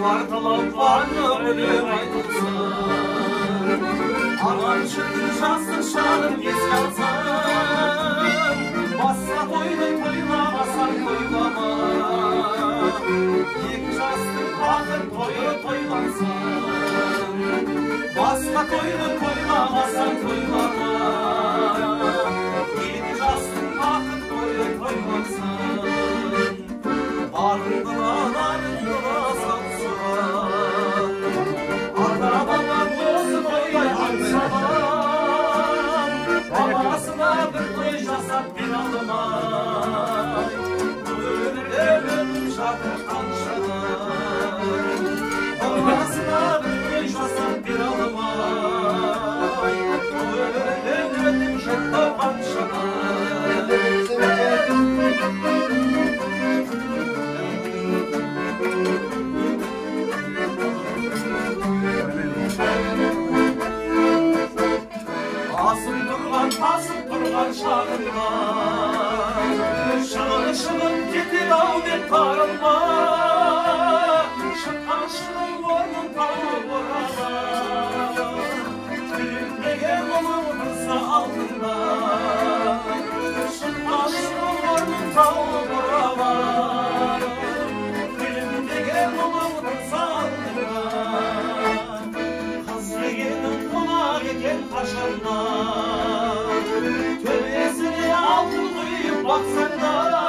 Артылып баны өлең айтылсын, ағаншын жастық шағын еске алсын. Басқа тойды тойламасаң тойлама, екі жастың бақыт тойы тойлансын. Басқа тойды тойламасаң тойлама, екі жастың бақыт тойы тойлансын. Арындыра салсын, ата-бабам осы тойға аңсаған, баласына бір той жасап бере алмай, өліп жатыр қаншадан. Баласына бір той жасап бере алмай, өліп жатыр қаншадан. Асып тұрған шағында шығын кетеді-ау деп тарылма, шыққан шының орнын тауып орала, күлімдеген мұның тұрса алдында. Шыққан шының орнын тауып орала, күлімдеген мұның тұрса алдында. Қыз дегенің қонақ екен қашанда, төбесіне алтын құйып бақсаңда.